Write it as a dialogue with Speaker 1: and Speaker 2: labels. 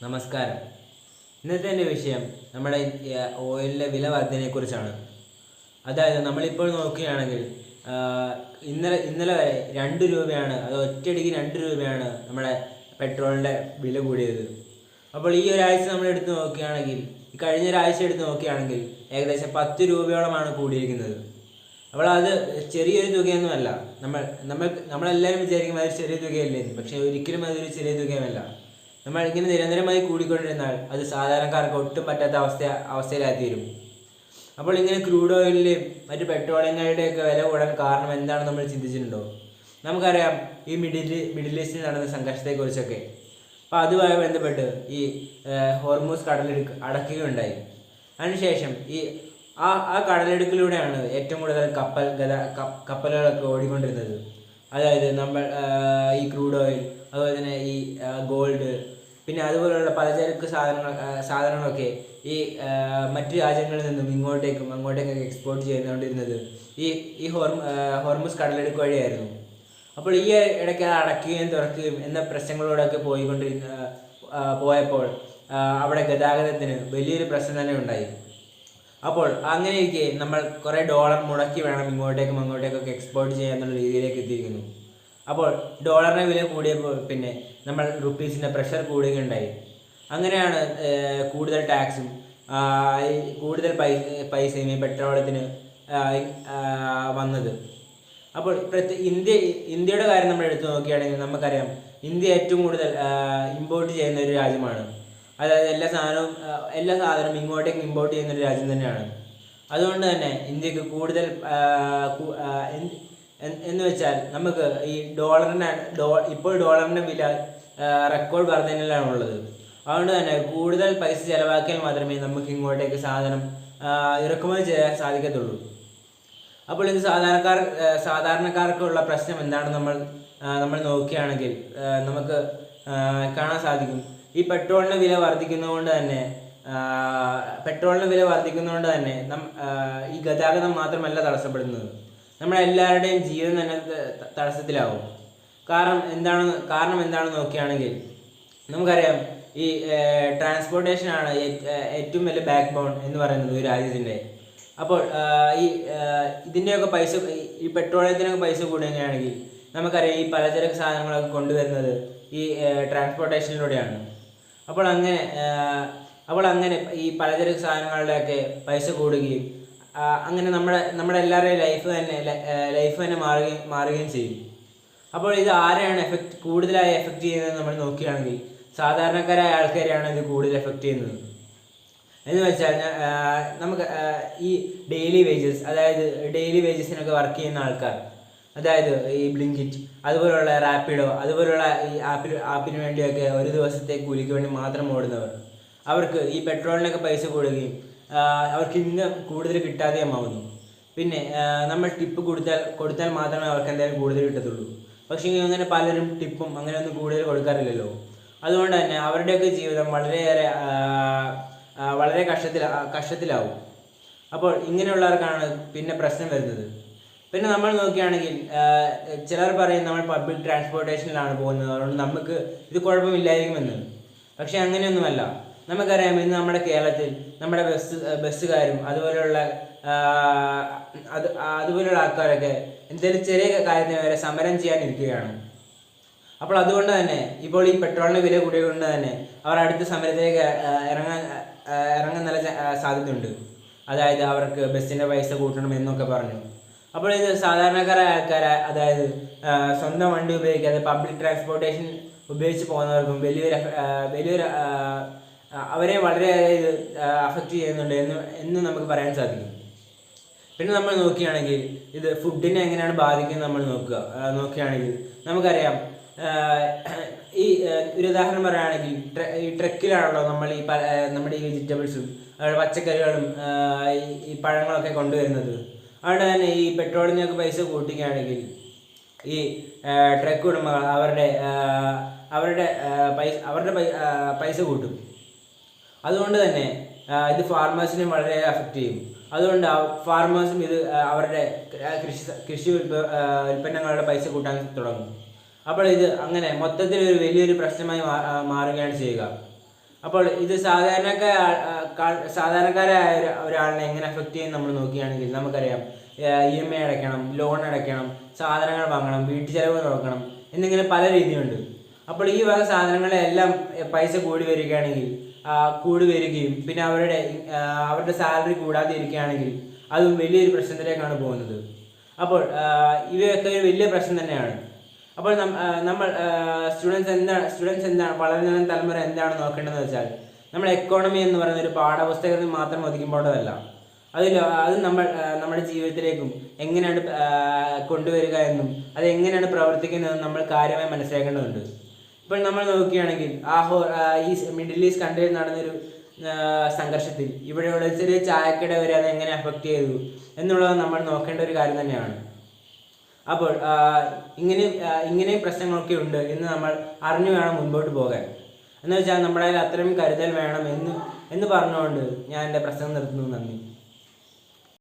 Speaker 1: നമസ്കാരം. ഇന്നത്തെ എൻ്റെ വിഷയം നമ്മുടെ ഓയിലിൻ്റെ വില വർധനയെക്കുറിച്ചാണ്. അതായത് നമ്മളിപ്പോൾ നോക്കുകയാണെങ്കിൽ ഇന്നലെ വരെ 2 രൂപയാണ്, അത് ഒറ്റയടിക്ക് 2 രൂപയാണ് നമ്മുടെ പെട്രോളിൻ്റെ വില കൂടിയത്. അപ്പോൾ ഈ ഒരാഴ്ച നമ്മൾ എടുത്ത് നോക്കുകയാണെങ്കിൽ, ഈ കഴിഞ്ഞ ഒരാഴ്ച എടുത്ത് നോക്കുകയാണെങ്കിൽ ഏകദേശം 10 രൂപയോളമാണ് കൂടിയിരിക്കുന്നത്. അപ്പോൾ അത് ചെറിയൊരു തുകയൊന്നുമല്ല. നമ്മളെല്ലാവരും വിചാരിക്കും അതൊരു ചെറിയ തുകയല്ലേ, പക്ഷേ ഒരിക്കലും അതൊരു ചെറിയ തുകയുമല്ല. നമ്മൾ ഇങ്ങനെ നിരന്തരമായി കൂടിക്കൊണ്ടിരുന്നാൽ അത് സാധാരണക്കാർക്ക് ഒട്ടും പറ്റാത്ത അവസ്ഥയിലായിത്തീരും. അപ്പോൾ ഇങ്ങനെ ക്രൂഡ് ഓയിലിൻ്റെയും മറ്റ് പെട്രോളിയങ്ങളുടെയൊക്കെ വില കൂടാൻ കാരണം എന്താണെന്ന് നമ്മൾ ചിന്തിച്ചിട്ടുണ്ടോ? നമുക്കറിയാം ഈ മിഡിൽ ഈസ്റ്റിൽ നടന്ന സംഘർഷത്തെക്കുറിച്ചൊക്കെ. അപ്പോൾ അതുമായി ബന്ധപ്പെട്ട് ഈ ഹോർമൂസ് അടയ്ക്കുകയുണ്ടായി. അതിനുശേഷം ആ കടലിടുക്കിലൂടെയാണ് ഏറ്റവും കൂടുതൽ കപ്പലുകളൊക്കെ ഓടിക്കൊണ്ടിരുന്നത്. അതായത് ഈ ക്രൂഡ് ഓയിൽ, അതുപോലെ തന്നെ ഈ ഗോൾഡ്, പിന്നെ അതുപോലെയുള്ള പലചരക്ക് സാധനങ്ങളൊക്കെ ഈ മറ്റു രാജ്യങ്ങളിൽ നിന്നും അങ്ങോട്ടേക്കൊക്കെ എക്സ്പോർട്ട് ചെയ്തുകൊണ്ടിരുന്നത് ഈ ഹോർമുസ് കടലിടുക്ക് വഴിയായിരുന്നു. അപ്പോൾ ഈ ഇടയ്ക്ക് അടയ്ക്കുകയും തുറക്കുകയും എന്ന പ്രശ്നങ്ങളോടൊക്കെ പോയപ്പോൾ അവിടെ ഗതാഗതത്തിന് വലിയൊരു പ്രശ്നം തന്നെ ഉണ്ടായി. അപ്പോൾ അങ്ങനെയൊക്കെ നമ്മൾ കുറേ ഡോളർ മുടക്കി വേണം അങ്ങോട്ടേക്കൊക്കെ എക്സ്പോർട്ട് ചെയ്യാന്നുള്ള രീതിയിലേക്ക് എത്തിയിരിക്കുന്നു. അപ്പോൾ ഡോളറിൻ്റെ വില കൂടിയപ്പോൾ പിന്നെ നമ്മൾ റുപ്പീസിൻ്റെ പ്രഷർ കൂടുകയുണ്ടായി. അങ്ങനെയാണ് കൂടുതൽ ടാക്സും കൂടുതൽ പൈസയും ഈ പെട്രോളത്തിന് വന്നത്. അപ്പോൾ ഇന്ത്യയുടെ കാര്യം നമ്മൾ എടുത്തു നോക്കുകയാണെങ്കിൽ നമുക്കറിയാം, ഇന്ത്യ ഏറ്റവും കൂടുതൽ ഇമ്പോർട്ട് ചെയ്യുന്ന ഒരു രാജ്യമാണ്. അതായത് എല്ലാ സാധനവും ഇങ്ങോട്ടേക്ക് ഇമ്പോർട്ട് ചെയ്യുന്ന ഒരു രാജ്യം തന്നെയാണ്. അതുകൊണ്ട് തന്നെ ഇന്ത്യക്ക് കൂടുതൽ എന്ന് വെച്ചാൽ നമുക്ക് ഈ ഇപ്പോൾ ഡോളറിൻ്റെ വില റെക്കോർഡ് വർധനയിലാണുള്ളത്. അതുകൊണ്ട് തന്നെ കൂടുതൽ പൈസ ചിലവാക്കിയാൽ മാത്രമേ നമുക്ക് ഇങ്ങോട്ടേക്ക് സാധനം ഇറക്കുമതി ചെയ്യാൻ സാധിക്കത്തുള്ളൂ. അപ്പോൾ ഇത് സാധാരണക്കാർക്കുള്ള പ്രശ്നം എന്താണെന്ന് നമ്മൾ നോക്കുകയാണെങ്കിൽ നമുക്ക് കാണാൻ സാധിക്കും. ഈ പെട്രോളിൻ്റെ വില വർദ്ധിക്കുന്നതുകൊണ്ട് തന്നെ ഈ ഗതാഗതം മാത്രമല്ല തടസ്സപ്പെടുന്നത്, നമ്മളെല്ലാവരുടെയും ജീവിതം തന്നെ തടസ്സത്തിലാവും. കാരണം എന്താണെന്ന് നോക്കുകയാണെങ്കിൽ നമുക്കറിയാം, ഈ ട്രാൻസ്പോർട്ടേഷനാണ് ഏറ്റവും വലിയ ബാക്ക് ബോൺ എന്ന് പറയുന്നത് ഒരു രാജ്യത്തിൻ്റെ. അപ്പോൾ ഇതിൻ്റെയൊക്കെ ഈ പെട്രോളിയത്തിനൊക്കെ പൈസ കൂടുകയാണെങ്കിൽ നമുക്കറിയാം ഈ പലചരക്ക് സാധനങ്ങളൊക്കെ കൊണ്ടുവരുന്നത് ഈ ട്രാൻസ്പോർട്ടേഷനിലൂടെയാണ്. അപ്പോൾ അങ്ങനെ ഈ പലചരക്ക് സാധനങ്ങളുടെയൊക്കെ പൈസ കൂടുകയും അങ്ങനെ നമ്മുടെ എല്ലാവരുടെയും ലൈഫ് തന്നെ മാറുകയും ചെയ്യും. അപ്പോൾ ഇത് ആരെയാണ് കൂടുതലായി എഫക്റ്റ് ചെയ്യുന്നത് നമ്മൾ നോക്കുകയാണെങ്കിൽ സാധാരണക്കാരായ ആൾക്കാരെയാണ് ഇത് കൂടുതൽ എഫക്റ്റ് ചെയ്യുന്നത്. എന്ന് വെച്ചാൽ നമുക്ക് ഈ ഡെയിലി വേജസിനൊക്കെ വർക്ക് ചെയ്യുന്ന ആൾക്കാർ, അതായത് ഈ ബ്ലിങ്കിറ്റ്, അതുപോലുള്ള റാപ്പിഡോ, അതുപോലുള്ള ഈ ആപ്പിന് വേണ്ടിയൊക്കെ ഒരു ദിവസത്തെ കൂലിക്ക് വേണ്ടി മാത്രം ഓടുന്നവർ, അവർക്ക് ഈ പെട്രോളിനൊക്കെ പൈസ കൂടുകയും അവർക്ക് ഇന്ന് കൂടുതൽ കിട്ടാതെയുമാവുന്നു. പിന്നെ നമ്മൾ ടിപ്പ് കൊടുത്താൽ മാത്രമേ അവർക്ക് എന്തായാലും കൂടുതൽ കിട്ടത്തുള്ളൂ. പക്ഷേ അങ്ങനെ പലരും ടിപ്പും അങ്ങനെ ഒന്നും കൂടുതൽ കൊടുക്കാറില്ലല്ലോ. അതുകൊണ്ട് തന്നെ അവരുടെയൊക്കെ ജീവിതം വളരെ കഷ്ടത്തിലാവും. അപ്പോൾ ഇങ്ങനെയുള്ളവർക്കാണ് പിന്നെ പ്രശ്നം വരുന്നത്. പിന്നെ നമ്മൾ നോക്കുകയാണെങ്കിൽ ചിലർ പറയും നമ്മൾ പബ്ലിക് ട്രാൻസ്പോർട്ടേഷനിലാണ് പോകുന്നത്, അതുകൊണ്ട് നമുക്ക് ഇത് കുഴപ്പമില്ലായിരിക്കുമെന്ന്. പക്ഷേ അങ്ങനെയൊന്നുമല്ല. നമുക്കറിയാം, ഇന്ന് നമ്മുടെ കേരളത്തിൽ നമ്മുടെ ബസ്സുകാരും അതുപോലെയുള്ള ആൾക്കാരൊക്കെ എന്തെങ്കിലും ചെറിയ കാര്യത്തിന് വരെ സമരം ചെയ്യാനിരിക്കുകയാണ്. അപ്പോൾ അതുകൊണ്ട് തന്നെ ഇപ്പോൾ ഈ പെട്രോളിൻ്റെ വില കൂടിയതുകൊണ്ട് തന്നെ അവർ അടുത്ത സമരത്തിലേക്ക് ഇറങ്ങാൻ നല്ല സാധ്യതയുണ്ട്. അതായത് അവർക്ക് ബസ്സിൻ്റെ പൈസ കൂട്ടണം എന്നൊക്കെ പറഞ്ഞു. അപ്പോൾ ഇത് സാധാരണക്കാരായ ആൾക്കാർ, അതായത് സ്വന്തം വണ്ടി ഉപയോഗിക്കാതെ പബ്ലിക് ട്രാൻസ്പോർട്ടേഷൻ ഉപയോഗിച്ച് പോകുന്നവർക്കും വലിയൊരു അവരെ വളരെയേറെ ഇത് അഫക്റ്റ് ചെയ്യുന്നുണ്ട് എന്ന് നമുക്ക് പറയാൻ സാധിക്കും. പിന്നെ നമ്മൾ നോക്കുകയാണെങ്കിൽ ഇത് ഫുഡിനെ എങ്ങനെയാണ് ബാധിക്കുന്നത് നമ്മൾ നോക്കുകയാണെങ്കിൽ നമുക്കറിയാം, ഈ ഒരു ഉദാഹരണം പറയുകയാണെങ്കിൽ ഈ ട്രക്കിലാണല്ലോ നമ്മുടെ ഈ വെജിറ്റബിൾസും പച്ചക്കറികളും ഈ പഴങ്ങളൊക്കെ കൊണ്ടുവരുന്നത്. അതുകൊണ്ട് തന്നെ ഈ പെട്രോളിനൊക്കെ പൈസ കൂട്ടുകയാണെങ്കിൽ ഈ ട്രക്ക് ഉടമകൾ അവരുടെ പൈസ കൂട്ടും. അതുകൊണ്ട് തന്നെ ഇത് ഫാർമേഴ്സിനെ വളരെ അഫക്റ്റ് ചെയ്യും. അതുകൊണ്ട് ഫാർമേഴ്സും ഇത് അവരുടെ കൃഷി ഉൽപ്പന്നങ്ങളുടെ പൈസ കൂട്ടാൻ തുടങ്ങും. അപ്പോൾ ഇത് അങ്ങനെ മൊത്തത്തിൽ ഒരു വലിയൊരു പ്രശ്നമായി മാറുകയാണ് ചെയ്യുക. അപ്പോൾ ഇത് സാധാരണക്കാരായ ഒരാളിനെ എങ്ങനെ അഫക്റ്റ് ചെയ്യും നമ്മൾ നോക്കുകയാണെങ്കിൽ നമുക്കറിയാം, EMI അടയ്ക്കണം, ലോൺ അടയ്ക്കണം, സാധനങ്ങൾ വാങ്ങണം, വീട്ടു ചെലവ് നോക്കണം എന്നിങ്ങനെ പല രീതിയുണ്ട്. അപ്പോൾ ഈ വക സാധനങ്ങളെല്ലാം പൈസ കൂടി വരികയും പിന്നെ അവരുടെ സാലറി കൂടാതെ ഇരിക്കുകയാണെങ്കിൽ അതും വലിയൊരു പ്രശ്നത്തിലേക്കാണ് പോകുന്നത്. അപ്പോൾ ഇവയൊക്കെ ഒരു വലിയ പ്രശ്നം തന്നെയാണ്. അപ്പോൾ നമ്മൾ സ്റ്റുഡൻസ് എന്താണ് വളരുന്ന തലമുറ എന്താണ് നോക്കേണ്ടതെന്ന് വെച്ചാൽ, നമ്മൾ എക്കോണമി എന്ന് പറയുന്ന ഒരു പാഠപുസ്തകത്തിൽ മാത്രം ഒതുക്കിപ്പോണ്ടതല്ല, അത് നമ്മുടെ ജീവിതത്തിലേക്കും എങ്ങനെയാണ് കൊണ്ടുവരിക എന്നും അത് എങ്ങനെയാണ് പ്രവർത്തിക്കുന്നതെന്നും നമ്മൾ കാര്യമായി മനസ്സിലാക്കേണ്ടതുണ്ട്. ഇപ്പോൾ നമ്മൾ നോക്കുകയാണെങ്കിൽ ഈ മിഡിൽ ഈസ്റ്റ് കൺട്രിയിൽ നടന്നൊരു സംഘർഷത്തിൽ ഇവിടെയുള്ള ചെറിയ ചായക്കട വരെ അത് എങ്ങനെ അഫക്റ്റ് ചെയ്തു എന്നുള്ളത് നമ്മൾ നോക്കേണ്ട ഒരു കാര്യം തന്നെയാണ്. അപ്പോൾ ഇങ്ങനെയും പ്രശ്നങ്ങളൊക്കെ ഉണ്ട് എന്ന് നമ്മൾ അറിഞ്ഞു വേണം മുൻപോട്ട് പോകാൻ. എന്ന് വെച്ചാൽ നമ്മുടെ കയ്യിൽ അത്രയും കരുതൽ വേണം എന്ന് പറഞ്ഞുകൊണ്ട് ഞാൻ എൻ്റെ പ്രസംഗം നിർത്തുന്നു. നന്ദി.